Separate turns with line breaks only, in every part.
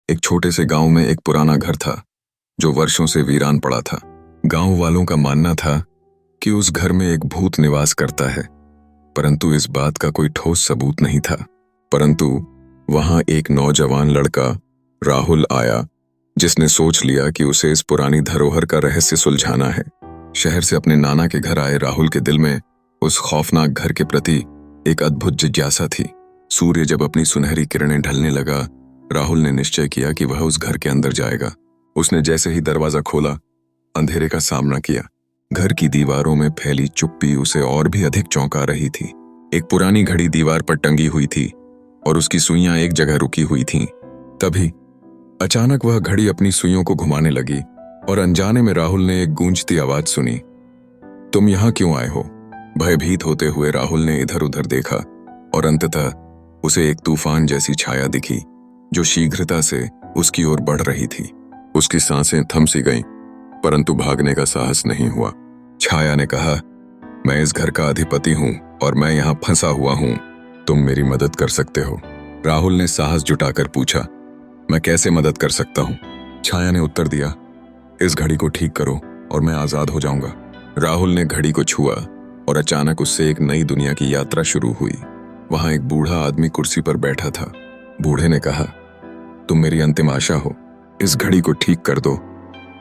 एक छोटे से गांव में एक पुराना घर था जो वर्षों से वीरान पड़ा था। गांव वालों का मानना था कि उस घर में एक भूत निवास करता है, परंतु इस बात का कोई ठोस सबूत नहीं था। परंतु वहां एक नौजवान लड़का राहुल आया, जिसने सोच लिया कि उसे इस पुरानी धरोहर का रहस्य सुलझाना है। शहर से अपने नाना के घर आए राहुल के दिल में उस खौफनाक घर के प्रति एक अद्भुत जिज्ञासा थी। सूर्य जब अपनी सुनहरी किरणें ढलने लगा, राहुल ने निश्चय किया कि वह उस घर के अंदर जाएगा। उसने जैसे ही दरवाजा खोला, अंधेरे का सामना किया। घर की दीवारों में फैली चुप्पी उसे और भी अधिक चौंका रही थी। एक पुरानी घड़ी दीवार पर टंगी हुई थी और उसकी सुइयां एक जगह रुकी हुई थीं। तभी अचानक वह घड़ी अपनी सुइयों को घुमाने लगी और अनजाने में राहुल ने एक गूंजती आवाज सुनी, तुम यहां क्यों आए हो? भयभीत होते हुए राहुल ने इधर उधर देखा और अंततः उसे एक तूफान जैसी छाया दिखी जो शीघ्रता से उसकी ओर बढ़ रही थी। उसकी सांसें थम सी गईं, परंतु भागने का साहस नहीं हुआ। छाया ने कहा, मैं इस घर का अधिपति हूं और मैं यहां फंसा हुआ हूं। तुम मेरी मदद कर सकते हो? राहुल ने साहस जुटाकर पूछा। मैं कैसे मदद कर सकता हूं? छाया ने उत्तर दिया, इस घड़ी को ठीक करो और मैं आजाद हो जाऊंगा। राहुल ने घड़ी को छुआ और अचानक उससे एक नई दुनिया की यात्रा शुरू हुई। वहां एक बूढ़ा आदमी कुर्सी पर बैठा था। बूढ़े ने कहा, तुम मेरी अंतिम आशा हो। इस घड़ी को ठीक कर दो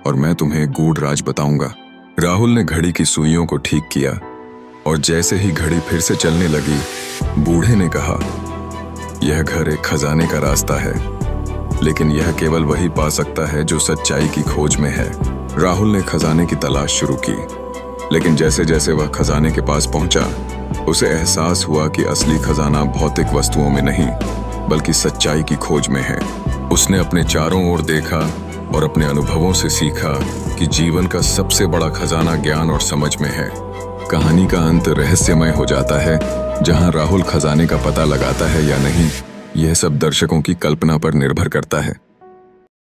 और मैं तुम्हें एक गूढ़ राज बताऊंगा। राहुल ने घड़ी की सुइयों को ठीक किया और जैसे ही घड़ी फिर से चलने लगी, बूढ़े ने कहा, यह घर एक खजाने का रास्ता है, लेकिन यह केवल वही पा सकता है जो सच्चाई की खोज में है। राहुल ने खजाने की तलाश शुरू की, लेकिन जैसे जैसे वह खजाने के पास पहुंचा, उसे एहसास हुआ कि असली खजाना भौतिक वस्तुओं में नहीं, बल्कि सच्चाई की खोज में है। उसने अपने चारों ओर देखा और अपने अनुभवों से सीखा कि जीवन का सबसे बड़ा खजाना ज्ञान और समझ में है। कहानी का अंत रहस्यमय हो जाता है। जहां राहुल खजाने का पता लगाता है या नहीं, यह सब दर्शकों की कल्पना पर निर्भर करता है।